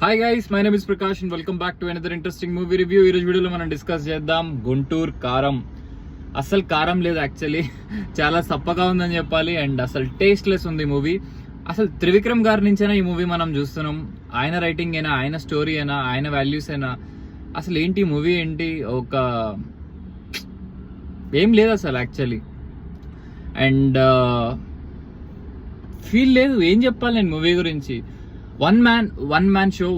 Hi guys, my name is Prakash and welcome back to another interesting movie review. ఈ రోజు వీడియోలో మనం discuss చేద్దాం గుంటూరు కారం. అసలు కారం లేదు, యాక్చువల్లీ చాలా సప్పగా ఉందని చెప్పాలి. అండ్ అసలు టేస్ట్లెస్ ఉంది మూవీ. అసలు త్రివిక్రమ్ గారి నుంచైనా ఈ మూవీ మనం చూస్తున్నాం. ఆయన రైటింగ్ అయినా, ఆయన స్టోరీ అయినా, ఆయన వాల్యూస్ అయినా, అసలు ఏంటి మూవీ ఏంటి, ఒక ఏం లేదు అసలు యాక్చువల్లీ. అండ్ ఫీల్ లేదు, ఏం చెప్పాలి నేను మూవీ గురించి. One man show.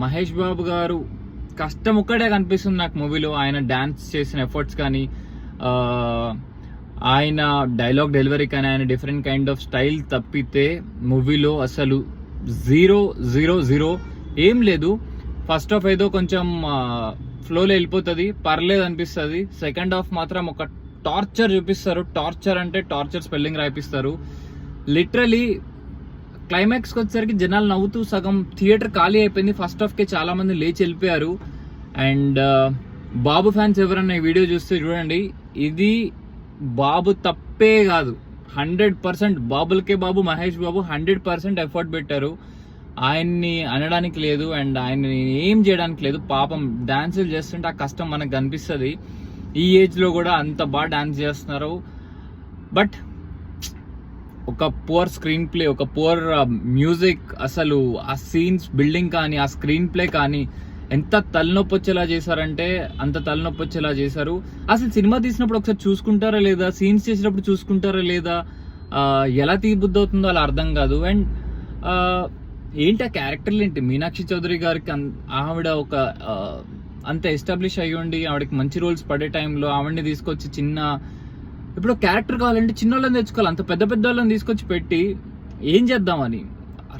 Mahesh Babu గారు కష్టం ఒక్కడే కనిపిస్తుంది నాకు మూవీలో. ఆయన డాన్స్ చేసిన ఎఫర్ట్స్ కానీ, ఆయన డైలాగ్ డెలివరీ కానీ, ఆయన డిఫరెంట్ కైండ్ ఆఫ్ స్టైల్ తప్పితే మూవీలో అసలు జీరో ఏం లేదు. ఫస్ట్ హాఫ్ ఏదో కొంచెం ఫ్లోలో వెళ్ళిపోతుంది, పర్లేదు అనిపిస్తుంది. సెకండ్ హాఫ్ మాత్రం ఒక టార్చర్ చూపిస్తారు. టార్చర్ అంటే టార్చర్ స్పెల్లింగ్ రాయిపిస్తారు. లిటరలీ క్లైమాక్స్కి వచ్చేసరికి జనాలు నవ్వుతూ సగం థియేటర్ ఖాళీ అయిపోయింది. ఫస్ట్ హాఫ్కి చాలా మంది లేచి వెళ్ళిపోయారు. అండ్ బాబు ఫ్యాన్స్ ఎవరన్నా ఈ వీడియో చూస్తే చూడండి, ఇది బాబు తప్పే కాదు. 100% బాబులకే బాబు, మహేష్ బాబు 100% ఎఫర్ట్ పెట్టారు. ఆయన్ని అనడానికి లేదు అండ్ ఆయన్ని ఏం చేయడానికి లేదు. పాపం డాన్సులు చేస్తుంటే ఆ కష్టం మనకు కనిపిస్తుంది. ఈ ఏజ్లో కూడా అంత బాగా డాన్స్ చేస్తున్నారు. బట్ ఒక పువర్ స్క్రీన్ ప్లే, ఒక పువర్ మ్యూజిక్, అసలు ఆ సీన్స్ బిల్డింగ్ కానీ, ఆ స్క్రీన్ ప్లే కానీ ఎంత తలనొప్పి వచ్చేలా చేశారంటే అంత తలనొప్పి వచ్చేలా చేశారు. అసలు సినిమా తీసినప్పుడు ఒకసారి చూసుకుంటారా లేదా, సీన్స్ చేసినప్పుడు చూసుకుంటారా లేదా, ఎలా తీబుద్ధి అవుతుందో అలా అర్థం కాదు. అండ్ ఏంటి ఆ క్యారెక్టర్లు ఏంటి, మీనాక్షి చౌదరి గారికి ఆవిడ ఒక అంత ఎస్టాబ్లిష్ అయ్యండి, ఆవిడకి మంచి రోల్స్ పడే టైంలో ఆవిడని తీసుకొచ్చి ఇప్పుడు క్యారెక్టర్ కావాలంటే చిన్న వాళ్ళని తెచ్చుకోవాలి, అంత పెద్ద వాళ్ళని తీసుకొచ్చి పెట్టి ఏం చేద్దామని.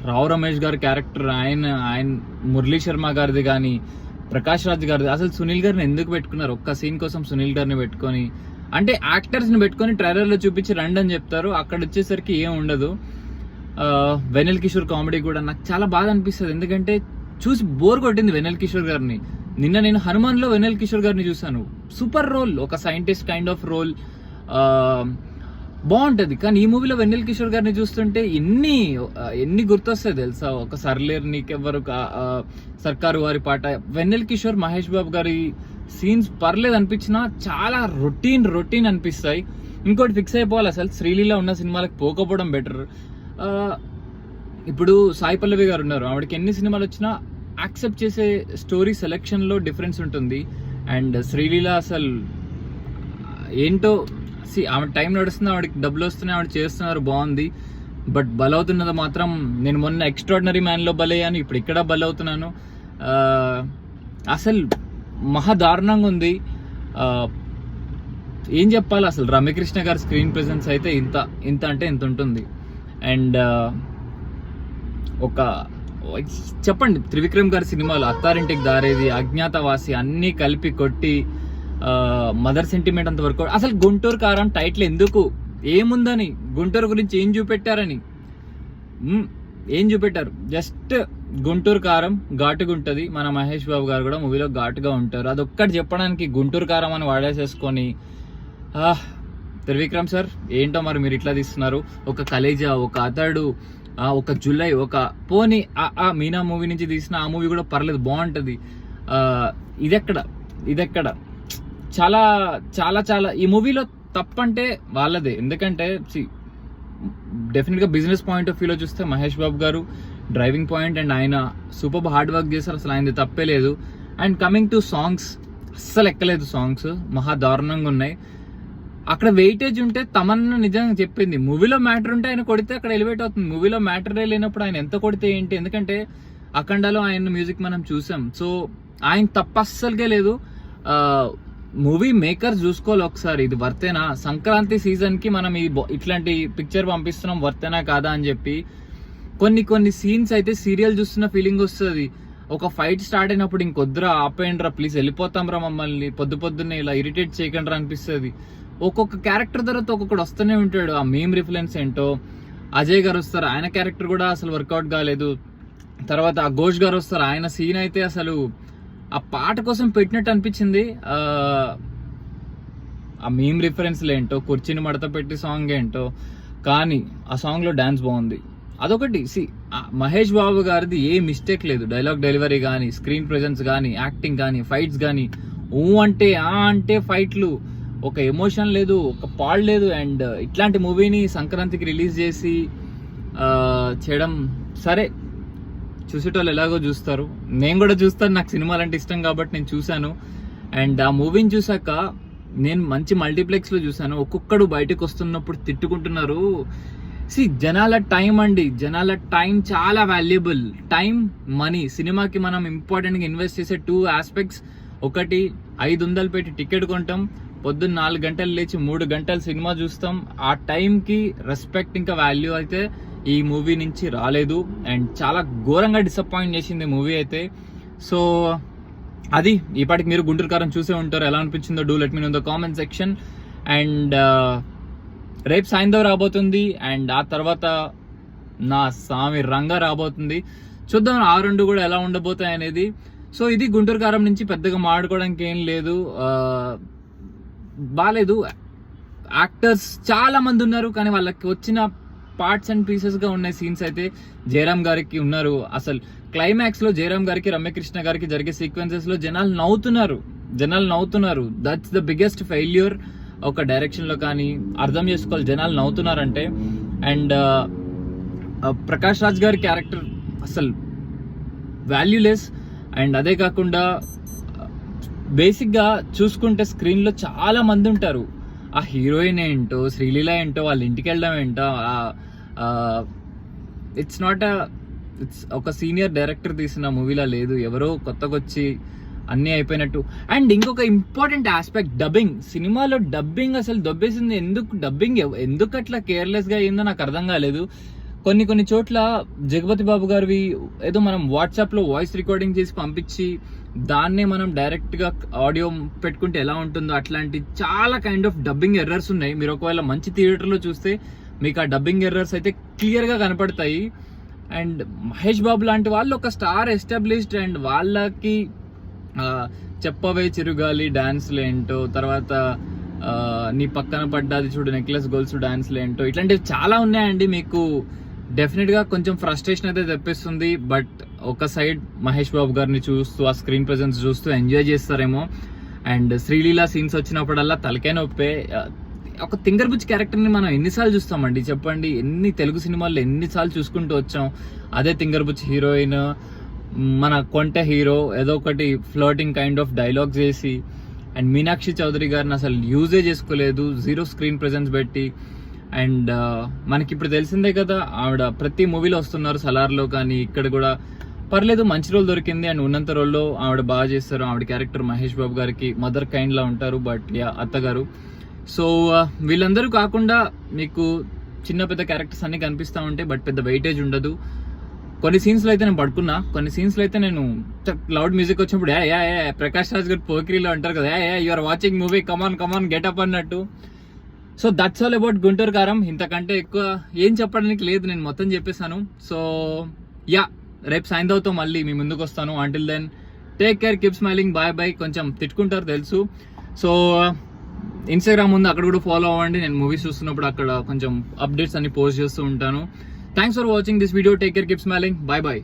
రావు రమేష్ గారి క్యారెక్టర్, ఆయన మురళీ శర్మ గారిది కానీ, ప్రకాష్ రాజ్ గారిది, అసలు సునీల్ గారిని ఎందుకు పెట్టుకున్నారు? ఒక్క సీన్ కోసం సునీల్ గారిని పెట్టుకొని, అంటే యాక్టర్స్ని పెట్టుకొని ట్రైలర్లో చూపించి రండి అని చెప్తారు, అక్కడ వచ్చేసరికి ఏం ఉండదు. వెనెల్ కిషోర్ కామెడీ కూడా నాకు చాలా బాగా అనిపిస్తుంది, ఎందుకంటే చూసి బోర్ కొట్టింది వెనెల్ కిషోర్ గారిని. నిన్న నేను హనుమాన్లో వెనెల్ కిషోర్ గారిని చూశాను, సూపర్ రోల్, ఒక సైంటిస్ట్ కైండ్ ఆఫ్ రోల్, బాగుంటది. కానీ ఈ మూవీలో వెన్నెల కిషోర్ గారిని చూస్తుంటే ఎన్ని గుర్తొస్తాయి తెలుసా. ఒక సర్లేరు నీకెవ్వరు, సర్కారు వారి పాట, వెన్నెల కిషోర్, మహేష్ బాబు గారి సీన్స్ పర్లేదు అనిపించినా చాలా రొటీన్ అనిపిస్తాయి. ఇంకోటి ఫిక్స్ అయిపోవాలి, అసలు శ్రీలీల ఉన్న సినిమాలకు పోకపోవడం బెటర్. ఇప్పుడు సాయి పల్లవి గారు ఉన్నారు, ఆవిడకి ఎన్ని సినిమాలు వచ్చినా యాక్సెప్ట్ చేసే స్టోరీ సెలెక్షన్లో డిఫరెన్స్ ఉంటుంది. అండ్ శ్రీలీల అసలు ఏంటో, ఆవిడ టైం నడుస్తుంది, ఆవిడకి డబ్బులు వస్తున్నాయి, ఆవిడ చేస్తున్నారు, బాగుంది. బట్ బలవుతున్నది మాత్రం, నేను మొన్న ఎక్స్ట్రాడినరీ మ్యాన్లో బలయ్యాను, ఇప్పుడు ఇక్కడ బలవుతున్నాను. అసలు మహాదారుణంగా ఉంది. ఏం చెప్పాలి, అసలు రమ్యకృష్ణ గారి స్క్రీన్ ప్రెజెన్స్ అయితే ఇంత అంటే ఇంత ఉంటుంది. అండ్ చెప్పండి, త్రివిక్రమ్ గారి సినిమాలు అత్తారింటికి దారేది, అజ్ఞాతవాసి అన్నీ కలిపి కొట్టి మదర్ సెంటిమెంట్ అంత వరకు. అసలు గుంటూరు కారం టైటిల్ ఎందుకు, ఏముందని, గుంటూరు గురించి ఏం చూపెట్టారని, ఏం చూపెట్టారు? జస్ట్ గుంటూరు కారం ఘాటుగా ఉంటుంది. మన మహేష్ బాబు గారు కూడా మూవీలో ఘాటుగా ఉంటారు, అదొక్కటి చెప్పడానికి గుంటూరు కారం అని వాడేసేసుకొని, త్రివిక్రమ్ సార్ ఏంటో మరి మీరు ఇట్లా తీస్తున్నారు. ఒక కలేజా, ఒక అతడు, ఒక జులై, ఒక పోనీ ఆ మీనా మూవీ నుంచి తీసిన ఆ మూవీ కూడా పర్లేదు, బాగుంటుంది. ఇదెక్కడ చాలా చాలా చాలా ఈ మూవీలో తప్పంటే వాళ్ళదే. ఎందుకంటే డెఫినెట్గా బిజినెస్ పాయింట్ ఆఫ్ వ్యూలో చూస్తే మహేష్ బాబు గారు డ్రైవింగ్ పాయింట్, అండ్ ఆయన సూపర్ హార్డ్ వర్క్ చేస్తారు, అసలు ఆయనది తప్పే లేదు. అండ్ కమింగ్ టు సాంగ్స్, అస్సలు ఎక్కలేదు, సాంగ్స్ మహా దారుణంగా ఉన్నాయి. అక్కడ వెయిటేజ్ ఉంటే తమన్నా నిజంగా చెప్పింది, మూవీలో మ్యాటర్ ఉంటే ఆయన కొడితే అక్కడ ఎలివేట్ అవుతుంది. మూవీలో మ్యాటరే లేనప్పుడు ఆయన ఎంత కొడితే ఏంటి? ఎందుకంటే అఖండలో ఆయన మ్యూజిక్ మనం చూసాం, సో ఆయన తప్ప అస్సలుగా లేదు. మూవీ మేకర్స్ చూసుకోవాలి ఒకసారి, ఇది వర్తేనా, సంక్రాంతి సీజన్ కి మనం ఇట్లాంటి పిక్చర్ పంపిస్తున్నాం, వర్తేనా కాదా అని చెప్పి. కొన్ని సీన్స్ అయితే సీరియల్ చూస్తున్న ఫీలింగ్ వస్తుంది. ఒక ఫైట్ స్టార్ట్ అయినప్పుడు ఇంకొద్దురా, ఆపేయండిరా ప్లీజ్, వెళ్ళిపోతాం రా, మమ్మల్ని పొద్దున్నే ఇలా ఇరిటేట్ చేయకండి రా అనిపిస్తుంది. ఒక్కొక్క క్యారెక్టర్ తర్వాత ఒక్కొక్కడు వస్తూనే ఉంటాడు. ఆ మేమ్ రిఫరెన్స్ ఏంటో, అజయ్ గారు వస్తారు, ఆయన క్యారెక్టర్ కూడా అసలు వర్కౌట్ కాలేదు. తర్వాత ఆ ఘోష్ గారు వస్తారు, ఆయన సీన్ అయితే అసలు ఆ పాట కోసం పెట్టినట్టు అనిపించింది. ఆ మీమ్ రిఫరెన్స్లు ఏంటో, కుర్చీని మడత పెట్టి సాంగ్ ఏంటో, కానీ ఆ సాంగ్లో డ్యాన్స్ బాగుంది. అదొకటి మహేష్ బాబు గారిది ఏ మిస్టేక్ లేదు. డైలాగ్ డెలివరీ కానీ, స్క్రీన్ ప్రెజెన్స్ కానీ, యాక్టింగ్ కానీ, ఫైట్స్ కానీ, అంటే అంటే ఫైట్లు, ఒక ఎమోషన్ లేదు, ఒక పాడు లేదు. అండ్ ఇట్లాంటి మూవీని సంక్రాంతికి రిలీజ్ చేసి చేయడం, సరే చూసేటోళ్ళు ఎలాగో చూస్తారు, నేను కూడా చూస్తాను, నాకు సినిమాలు అంటే ఇష్టం కాబట్టి నేను చూశాను. అండ్ ఆ మూవీని చూసాక నేను మంచి మల్టీప్లెక్స్లో చూశాను. ఒక్కొక్కడు బయటకు వస్తున్నప్పుడు తిట్టుకుంటున్నారు. జనాల టైం చాలా వాల్యుబుల్. Time, money. సినిమాకి మనం ఇంపార్టెంట్గా ఇన్వెస్ట్ చేసే 2 ఆస్పెక్ట్స్. ఒకటి 500 పెట్టి టికెట్ కొంటాం, పొద్దున్న 4 గంటలు లేచి 3 గంటలు సినిమా చూస్తాం. ఆ టైంకి రెస్పెక్ట్ ఇంకా వాల్యూ అయితే ఈ మూవీ నుంచి రాలేదు. అండ్ చాలా ఘోరంగా డిసప్పాయింట్ చేసింది మూవీ అయితే. సో అది ఇప్పటికి మీరు గుంటూరు కారం చూసే ఉంటారు. ఎలా అనిపించిందో do let me know in the comment section. And రేపు సాయంత్రం రాబోతుంది. అండ్ ఆ తర్వాత నా స్వామి రంగా రాబోతుంది. చూద్దాం ఆ 2 కూడా ఎలా ఉండబోతాయి అనేది. సో ఇది గుంటూరు కారం నుంచి పెద్దగా మాట్లాడుకోవడానికి ఏం లేదు. బాలేదు. యాక్టర్స్ చాలా మంది ఉన్నారు, కానీ వాళ్ళకి వచ్చిన పార్ట్స్ అండ్ పీసెస్ గా ఉన్న సీన్స్ అయితే జయరామ్ గారికి ఉన్నారు. అసలు క్లైమాక్స్ లో జయరామ్ గారికి, రమ్యకృష్ణ గారికి జరిగే సీక్వెన్సెస్ లో జనాలు నవ్వుతున్నారు. దట్స్ ద బిగ్గెస్ట్ ఫెయిల్యూర్ ఒక డైరెక్షన్ లో. కానీ అర్థం చేసుకోవాలి, జనాలు నవ్వుతున్నారంటే. అండ్ ప్రకాష్ రాజ్ గారి క్యారెక్టర్ అసలు వాల్యూలెస్. అండ్ అదే కాకుండా బేసిక్ గా చూసుకుంటే స్క్రీన్ లో చాలా మంది ఉంటారు. ఆ హీరోయిన్ ఏంటో, శ్రీలీల ఏంటో, వాళ్ళ ఇంటికి వెళ్ళడం ఏంటో, ఇట్స్ ఒక సీనియర్ డైరెక్టర్ తీసిన మూవీలా లేదు. ఎవరో కొత్తగా వచ్చి అన్నీ అయిపోయినట్టు. అండ్ ఇంకొక ఇంపార్టెంట్ ఆస్పెక్ట్, డబ్బింగ్. సినిమాలో డబ్బింగ్ అసలు దొబ్బేసింది. ఎందుకు అట్లా కేర్లెస్ గా అయిందో నాకు అర్థం కాలేదు. కొన్ని చోట్ల జగపతి బాబు గారివి ఏదో మనం వాట్సాప్ లో వాయిస్ రికార్డింగ్ చేసి పంపించి దాన్నే మనం డైరెక్ట్ గా ఆడియో పెట్టుకుంటే ఎలా ఉంటుందో అట్లాంటి చాలా కైండ్ ఆఫ్ డబ్బింగ్ ఎర్రర్స్ ఉన్నాయి. మీరు ఒకవేళ మంచి థియేటర్ లో చూస్తే మీకు ఆ డబ్బింగ్ ఎర్రర్స్ అయితే క్లియర్ గా కనపడతాయి. అండ్ మహేష్ బాబు లాంటి వాళ్ళు ఒక స్టార్ ఎస్టాబ్లిష్డ్, అండ్ వాళ్ళకి చెప్పవే చిరుగాలి డాన్స్లు ఏంటో, తర్వాత నీ పక్కన పడ్డాది చూడు నెక్లెస్ గోల్స్ డాన్స్లు ఏంటో, ఇట్లాంటివి చాలా ఉన్నాయండి. మీకు డెఫినెట్ గా కొంచెం ఫ్రస్ట్రేషన్ అయితే తెప్పిస్తుంది. బట్ ఒక సైడ్ మహేష్ బాబు గారిని చూస్తూ, ఆ స్క్రీన్ ప్రెజెన్స్ చూస్తూ ఎంజాయ్ చేస్తారేమో. అండ్ శ్రీలీల సీన్స్ వచ్చినప్పుడల్లా తలకే నొప్పే. ఒక తింగర్బుచ్చి క్యారెక్టర్ని మనం ఎన్నిసార్లు చూస్తామండి చెప్పండి? ఎన్ని తెలుగు సినిమాల్లో ఎన్నిసార్లు చూసుకుంటూ వచ్చాం. అదే తింగర్బుచ్చి హీరోయిన్, మన కొంటె హీరో ఏదో ఒకటి ఫ్లోటింగ్ కైండ్ ఆఫ్ డైలాగ్స్ చేసి. అండ్ మీనాక్షి చౌదరి గారిని అసలు యూజే చేసుకోలేదు, 0 స్క్రీన్ ప్రెజెన్స్ పెట్టి. అండ్ మనకి ఇప్పుడు తెలిసిందే కదా, ఆవిడ ప్రతి మూవీలో వస్తున్నారు. సలార్లో కానీ ఇక్కడ కూడా పర్లేదు, మంచి రోల్ దొరికింది. అండ్ ఉన్నంత రోల్లో ఆవిడ బాగా చేస్తారు. ఆవిడ క్యారెక్టర్ మహేష్ బాబు గారికి మదర్ కైండ్ లా ఉంటారు, బట్ అత్తగారు. సో వీళ్ళందరూ కాకుండా మీకు చిన్న పెద్ద క్యారెక్టర్స్ అన్ని కనిపిస్తూ ఉంటాయి, బట్ పెద్ద వెయిటేజ్ ఉండదు. కొన్ని సీన్స్లో అయితే నేను పడుకున్నా, కొన్ని సీన్స్లో అయితే నేను లౌడ్ మ్యూజిక్ వచ్చినప్పుడు ప్రకాష్ రాజ్ గారు పోకిరిలో అంటారు కదా, you are watching movie, come on get up అన్నట్టు. So that's all about Guntur Kaaram. ఇంతకంటే ఎక్కువ ఏం చెప్పడానికి లేదు, నేను మొత్తం చెప్పేశాను. సో రేపు సాయంత్రంతో మళ్ళీ మీ ముందుకు వస్తాను. Until then take care, keep smiling, bye. కొంచెం తిట్టుకుంటారు తెలుసు. సో ఇన్స్టాగ్రామ్ ఉంది, అక్కడ కూడా ఫాలో అవ్వండి. నేను మూవీస్ చూస్తున్నప్పుడు అక్కడ కొంచెం అప్డేట్స్ అన్ని పోస్ట్ చేస్తూ ఉంటాను. Thanks for watching this video. Take care, keep smiling, bye.